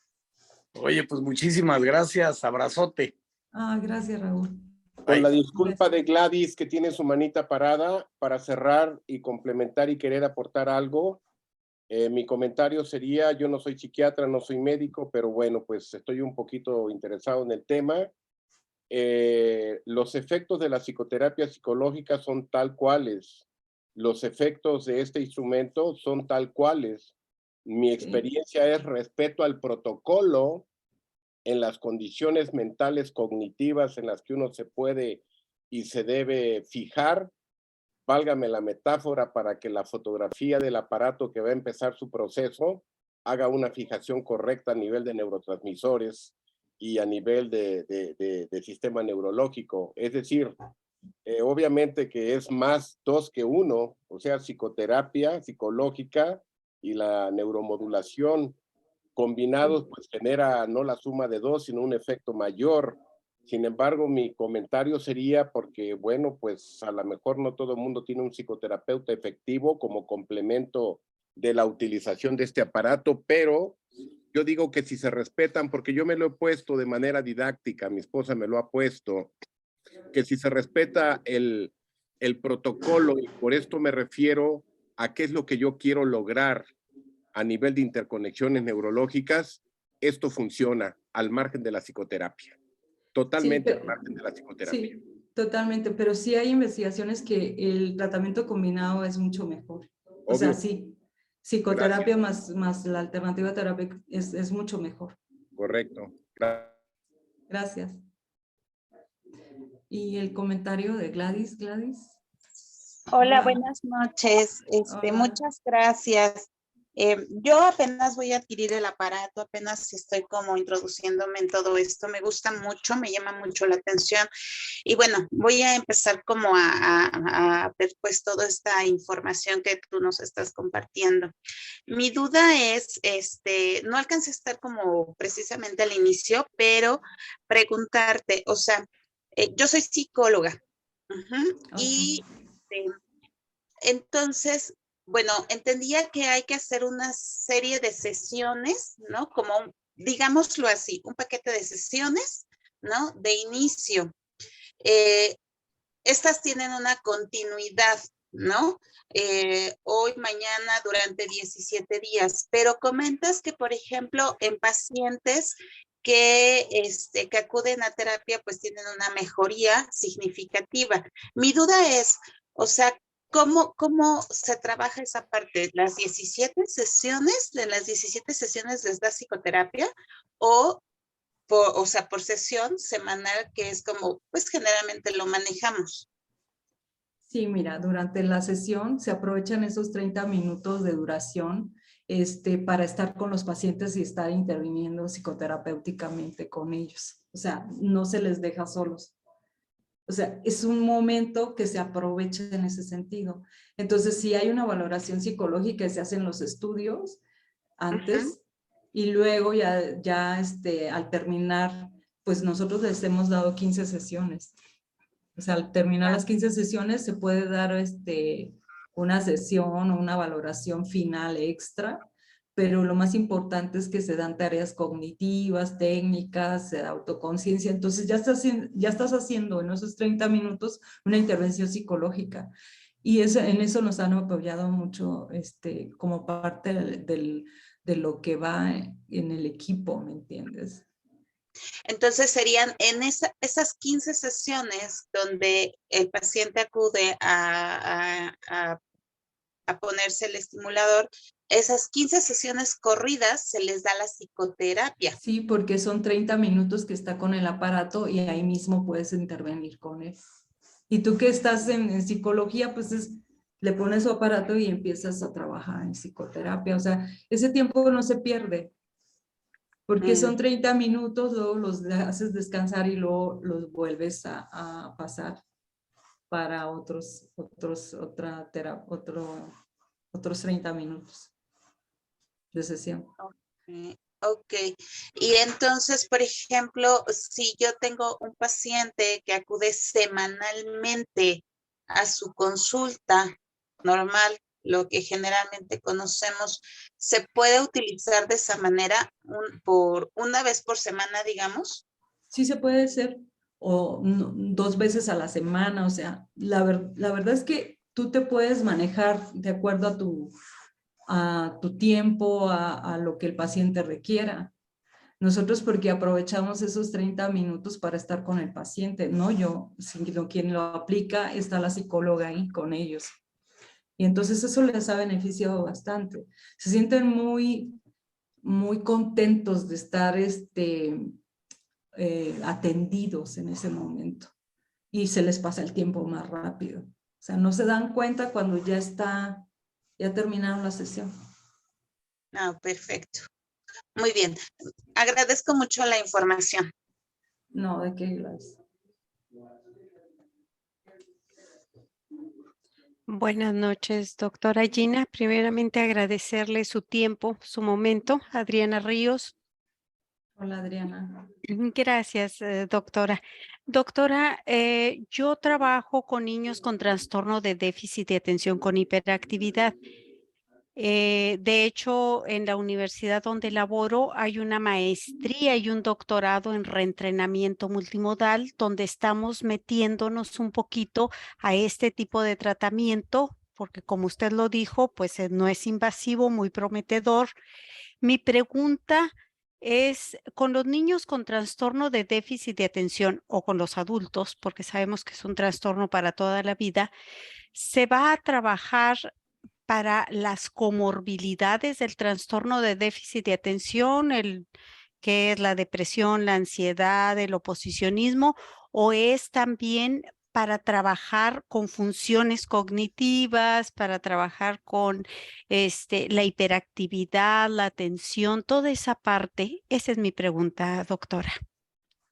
Oye, pues muchísimas gracias, abrazote. Gracias, Raúl. Con la disculpa de Gladys, que tiene su manita parada, para cerrar y complementar y querer aportar algo, mi comentario sería, yo no soy psiquiatra, no soy médico, pero bueno, pues estoy un poquito interesado en el tema. Los efectos de la psicoterapia psicológica son tal cuales. Los efectos de este instrumento son tal cuales. Mi experiencia es respeto al protocolo en las condiciones mentales cognitivas en las que uno se puede y se debe fijar, válgame la metáfora, para que la fotografía del aparato que va a empezar su proceso haga una fijación correcta a nivel de neurotransmisores y a nivel de sistema neurológico. Es decir, obviamente que es más 2 que 1, o sea, psicoterapia psicológica y la neuromodulación combinados, pues genera no la suma de dos, sino un efecto mayor. Sin embargo, mi comentario sería porque, bueno, pues a lo mejor no todo el mundo tiene un psicoterapeuta efectivo como complemento de la utilización de este aparato, pero yo digo que si se respetan, porque yo me lo he puesto de manera didáctica, mi esposa me lo ha puesto, que si se respeta el protocolo, y por esto me refiero a qué es lo que yo quiero lograr a nivel de interconexiones neurológicas, esto funciona al margen de la psicoterapia. Totalmente al margen de la psicoterapia. Sí, totalmente, pero sí hay investigaciones que el tratamiento combinado es mucho mejor. O sea, Obvio. sí, psicoterapia más la alternativa terapia es mucho mejor. Correcto. Gracias. ¿Y el comentario de Gladys? Gladys. Hola, buenas noches. Hola. Muchas gracias. Yo apenas voy a adquirir el aparato, apenas estoy como introduciéndome en todo esto. Me gusta mucho, me llama mucho la atención. Y bueno, voy a empezar como a ver pues toda esta información que tú nos estás compartiendo. Mi duda es, no alcancé a estar como precisamente al inicio, pero preguntarte, o sea, yo soy psicóloga. Y entonces, bueno, entendía que hay que hacer una serie de sesiones, ¿no? Como, digámoslo así, un paquete de sesiones, ¿no? De inicio. Estas tienen una continuidad, ¿no? Hoy, mañana, durante 17 días. Pero comentas que, por ejemplo, en pacientes que acuden a terapia, pues tienen una mejoría significativa. Mi duda es, o sea, ¿cómo se trabaja esa parte? ¿Las 17 sesiones, de las 17 sesiones les da psicoterapia? O sea, por sesión semanal, que es como, pues generalmente lo manejamos. Sí, mira, durante la sesión se aprovechan esos 30 minutos de duración para estar con los pacientes y estar interviniendo psicoterapéuticamente con ellos. O sea, no se les deja solos. O sea, es un momento que se aprovecha en ese sentido. Entonces, sí hay una valoración psicológica, se hacen los estudios antes y luego ya al terminar, pues nosotros les hemos dado 15 sesiones. O sea, al terminar las 15 sesiones se puede dar una sesión o una valoración final extra, pero lo más importante es que se dan tareas cognitivas, técnicas, de autoconciencia. Entonces ya estás haciendo en esos 30 minutos una intervención psicológica. Y en eso nos han apoyado mucho como parte de lo que va en el equipo, ¿me entiendes? Entonces serían en esas 15 sesiones donde el paciente acude a ponerse el estimulador, esas 15 sesiones corridas se les da la psicoterapia. Sí, porque son 30 minutos que está con el aparato y ahí mismo puedes intervenir con él. Y tú que estás en psicología, pues le pones su aparato y empiezas a trabajar en psicoterapia. O sea, ese tiempo no se pierde. Porque son 30 minutos, luego los haces descansar y luego los vuelves a pasar para otros 30 minutos de sesión. Ok. Y entonces, por ejemplo, si yo tengo un paciente que acude semanalmente a su consulta normal, lo que generalmente conocemos, ¿se puede utilizar de esa manera por una vez por semana, digamos? Sí se puede hacer, o 2 veces a la semana, o sea, la verdad es que tú te puedes manejar de acuerdo a tu tiempo, a lo que el paciente requiera. Nosotros porque aprovechamos esos 30 minutos para estar con el paciente, no yo, sino quien lo aplica está la psicóloga ahí con ellos. Y entonces eso les ha beneficiado bastante. Se sienten muy, muy contentos de estar atendidos en ese momento. Y se les pasa el tiempo más rápido. O sea, no se dan cuenta cuando ya terminaron la sesión. Ah, perfecto. Muy bien. Agradezco mucho la información. No, ¿de qué, Gladys? Buenas noches, doctora Gina. Primeramente agradecerle su tiempo, su momento. Adriana Ríos. Hola, Adriana. Gracias, doctora. Doctora, yo trabajo con niños con trastorno de déficit de atención con hiperactividad. De hecho, en la universidad donde laboro hay una maestría y un doctorado en reentrenamiento multimodal, donde estamos metiéndonos un poquito a este tipo de tratamiento, porque como usted lo dijo, pues no es invasivo, muy prometedor. Mi pregunta es, con los niños con trastorno de déficit de atención o con los adultos, porque sabemos que es un trastorno para toda la vida, ¿se va a trabajar para las comorbilidades del trastorno de déficit de atención, que es la depresión, la ansiedad, el oposicionismo, o es también para trabajar con funciones cognitivas, para trabajar con la hiperactividad, la atención, toda esa parte? Esa es mi pregunta, doctora.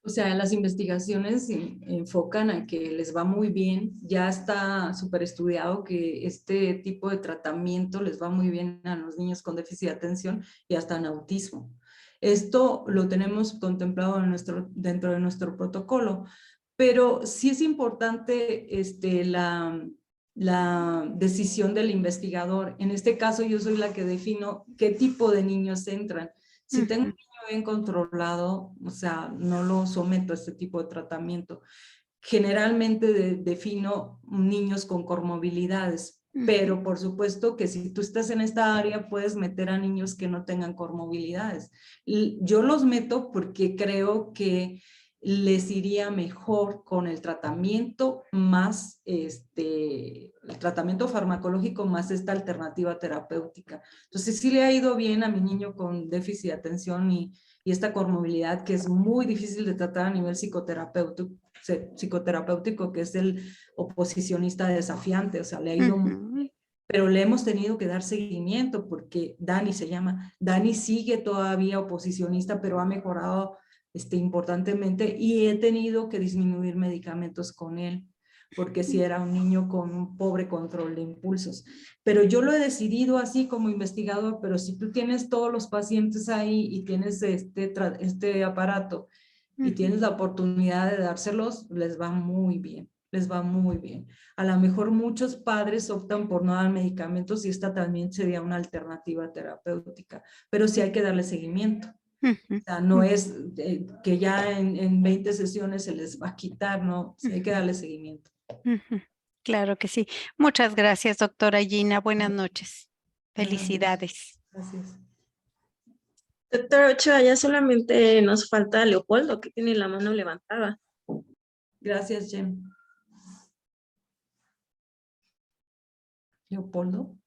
O sea, las investigaciones enfocan a que les va muy bien. Ya está súper estudiado que este tipo de tratamiento les va muy bien a los niños con déficit de atención y hasta en autismo. Esto lo tenemos contemplado dentro de nuestro protocolo, pero sí es importante la decisión del investigador. En este caso, yo soy la que defino qué tipo de niños entran. Si tengo bien controlado, o sea, no lo someto a este tipo de tratamiento. Generalmente defino niños con comorbilidades, pero por supuesto que si tú estás en esta área puedes meter a niños que no tengan comorbilidades. Yo los meto porque creo que les iría mejor con el tratamiento más el tratamiento farmacológico más esta alternativa terapéutica. Entonces sí le ha ido bien a mi niño con déficit de atención y esta comorbilidad que es muy difícil de tratar a nivel psicoterapéutico, que es el oposicionista desafiante, o sea, le ha ido muy bien, pero le hemos tenido que dar seguimiento porque Dani se llama, Dani sigue todavía oposicionista, pero ha mejorado importantemente y he tenido que disminuir medicamentos con él porque si era un niño con un pobre control de impulsos. Pero yo lo he decidido así como investigador, pero si tú tienes todos los pacientes ahí y tienes este aparato y tienes la oportunidad de dárselos, les va muy bien, les va muy bien. A lo mejor muchos padres optan por no dar medicamentos y esta también sería una alternativa terapéutica, pero sí hay que darle seguimiento. O sea, no es que ya en 20 sesiones se les va a quitar, no, sí hay que darle seguimiento. Claro que sí. Muchas gracias, doctora Gina. Buenas noches. Felicidades. Gracias. Doctor Ochoa, ya solamente nos falta Leopoldo, que tiene la mano levantada. Gracias, Jen. Leopoldo.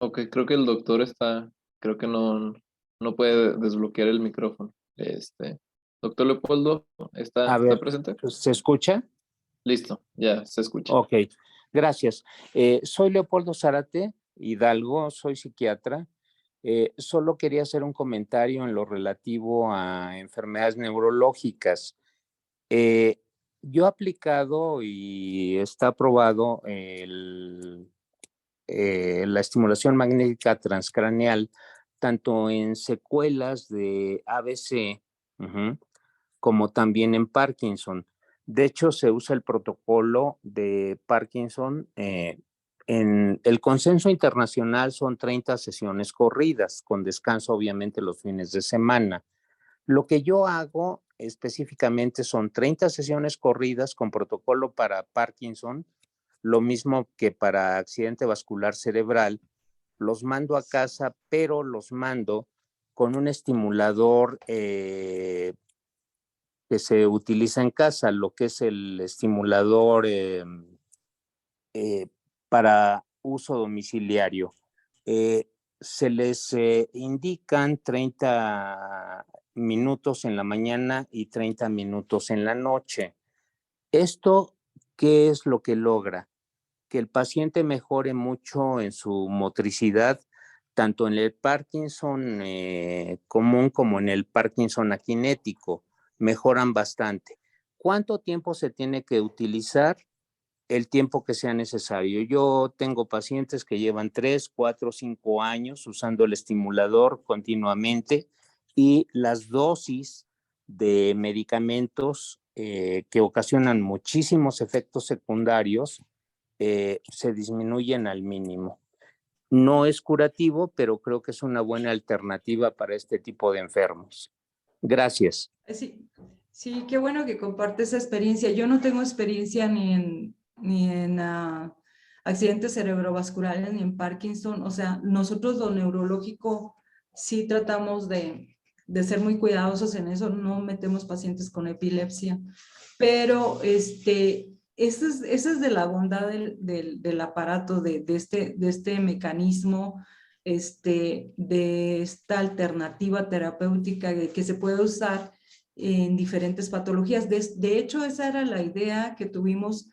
Ok, creo que el doctor creo que no puede desbloquear el micrófono. Doctor Leopoldo, A ¿está ver, presente? ¿se escucha? Listo, ya se escucha. Ok, gracias. Soy Leopoldo Zárate Hidalgo, soy psiquiatra. Solo quería hacer un comentario en lo relativo a enfermedades neurológicas. Yo he aplicado y está aprobado la estimulación magnética transcraneal, tanto en secuelas de ABC, como también en Parkinson. De hecho, se usa el protocolo de Parkinson. En el consenso internacional son 30 sesiones corridas, con descanso obviamente los fines de semana. Lo que yo hago específicamente son 30 sesiones corridas con protocolo para Parkinson, lo mismo que para accidente vascular cerebral. Los mando a casa, pero los mando con un estimulador que se utiliza en casa, lo que es el estimulador para uso domiciliario. Se les indican 30 minutos en la mañana y 30 minutos en la noche. ¿Esto qué es lo que logra? Que el paciente mejore mucho en su motricidad, tanto en el Parkinson común como en el Parkinson akinético. Mejoran bastante. ¿Cuánto tiempo se tiene que utilizar? El tiempo que sea necesario. Yo tengo pacientes que llevan 3, 4, 5 años usando el estimulador continuamente y las dosis de medicamentos que ocasionan muchísimos efectos secundarios se disminuyen al mínimo. No es curativo, pero creo que es una buena alternativa para este tipo de enfermos. Gracias. Sí, sí, qué bueno que comparte esa experiencia. Yo no tengo experiencia ni en accidentes cerebrovasculares ni en Parkinson. O sea, nosotros lo neurológico sí tratamos de ser muy cuidadosos en eso. No metemos pacientes con epilepsia, pero esa es de la bondad del aparato, de este mecanismo, de esta alternativa terapéutica que se puede usar en diferentes patologías. De hecho, esa era la idea que tuvimos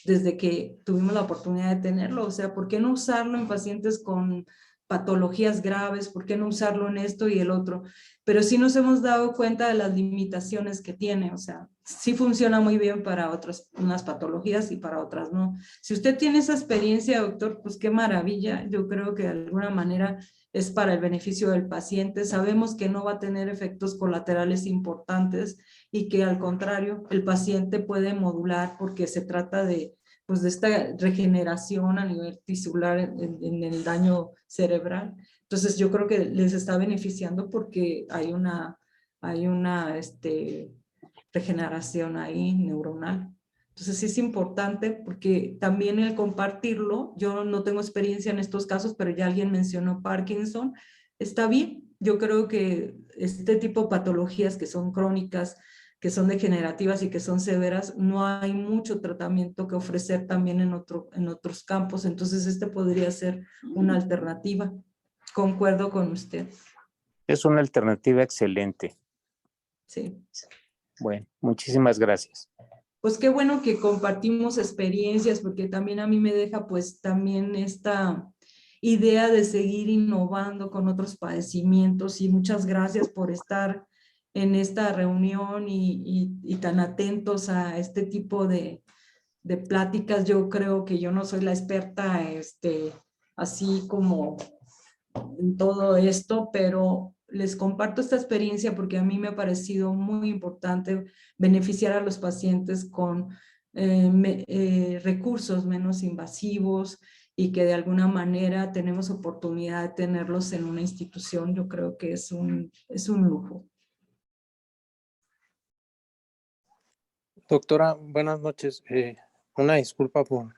desde que tuvimos la oportunidad de tenerlo. O sea, ¿por qué no usarlo en pacientes con patologías graves? ¿Por qué no usarlo en esto y el otro? Pero sí nos hemos dado cuenta de las limitaciones que tiene. O sea, sí funciona muy bien para unas patologías y para otras no. Si usted tiene esa experiencia, doctor, pues qué maravilla. Yo creo que de alguna manera es para el beneficio del paciente. Sabemos que no va a tener efectos colaterales importantes y que al contrario, el paciente puede modular porque se trata de, pues, de esta regeneración a nivel tisular en el daño cerebral. Entonces yo creo que les está beneficiando porque hay una regeneración ahí neuronal. Entonces sí es importante porque también el compartirlo, yo no tengo experiencia en estos casos, pero ya alguien mencionó Parkinson, está bien. Yo creo que este tipo de patologías que son crónicas, que son degenerativas y que son severas, no hay mucho tratamiento que ofrecer también en otros campos. Entonces podría ser una alternativa. Concuerdo con usted. Es una alternativa excelente. Sí. Bueno, muchísimas gracias. Pues qué bueno que compartimos experiencias, porque también a mí me deja pues también esta idea de seguir innovando con otros padecimientos, y muchas gracias por estar en esta reunión y tan atentos a este tipo de pláticas. Yo creo que yo no soy la experta así como en todo esto, pero les comparto esta experiencia porque a mí me ha parecido muy importante beneficiar a los pacientes con recursos menos invasivos, y que de alguna manera tenemos oportunidad de tenerlos en una institución. Yo creo que es un lujo. Doctora, buenas noches. Una disculpa por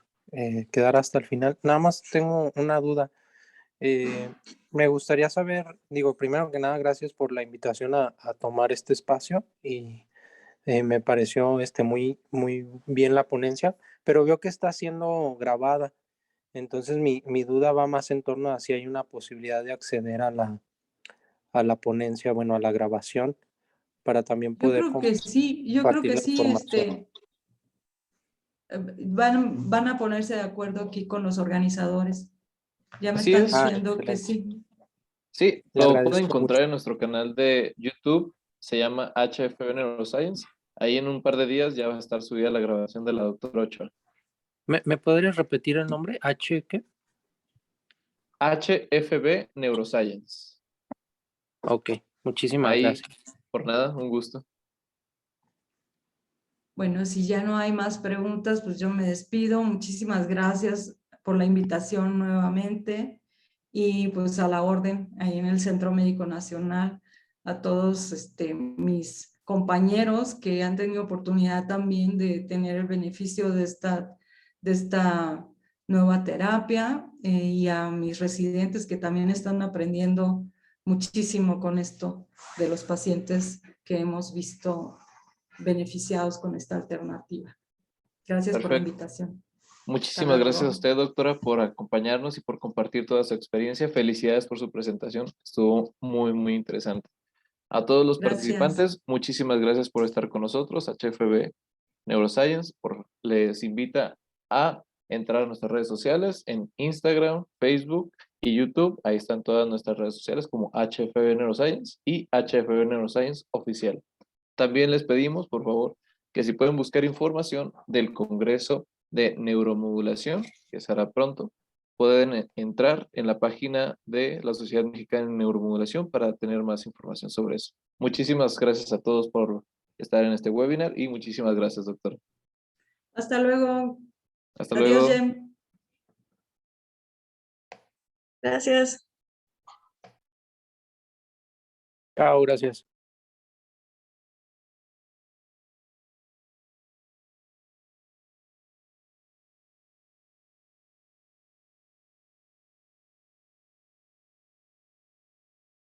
quedar hasta el final. Nada más tengo una duda. Me gustaría saber, primero que nada, gracias por la invitación a tomar este espacio, y me pareció muy, muy bien la ponencia, pero veo que está siendo grabada. Entonces mi duda va más en torno a si hay una posibilidad de acceder a la ponencia, a la grabación, para también poder Yo creo que compartir la sí, información. van a ponerse de acuerdo aquí con los organizadores. Ya me Así están es. diciendo que Excelente. sí. Sí, Le lo agradezco pueden encontrar mucho. en nuestro canal de YouTube, se llama HFB Neuroscience. Ahí en un par de días ya va a estar subida la grabación de la doctora Ochoa. ¿Me podrías repetir el nombre? ¿Qué? HFB Neuroscience. Ok, muchísimas Ahí, gracias. por nada, un gusto. Bueno, si ya no hay más preguntas, pues yo me despido. Muchísimas gracias por la invitación nuevamente, y pues a la orden ahí en el Centro Médico Nacional. A todos mis compañeros que han tenido oportunidad también de tener el beneficio de esta nueva terapia, y a mis residentes que también están aprendiendo muchísimo con esto de los pacientes que hemos visto beneficiados con esta alternativa. Gracias por la Perfecto. invitación. Muchísimas gracias a luego. usted, doctora, por acompañarnos y por compartir toda su experiencia. Felicidades por su presentación. Estuvo muy, muy interesante. A todos los Gracias. participantes, muchísimas gracias por estar con nosotros. HFB Neuroscience les invita a entrar a nuestras redes sociales en Instagram, Facebook y YouTube. Ahí están todas nuestras redes sociales como HFB Neuroscience y HFB Neuroscience Oficial. También les pedimos, por favor, que si pueden buscar información del Congreso de Neuromodulación, que se hará pronto, pueden entrar en la página de la Sociedad Mexicana de Neuromodulación para tener más información sobre eso. Muchísimas gracias a todos por estar en este webinar y muchísimas gracias, doctora. Hasta luego. Hasta Adiós, luego. Jem. Gracias. Chao, gracias.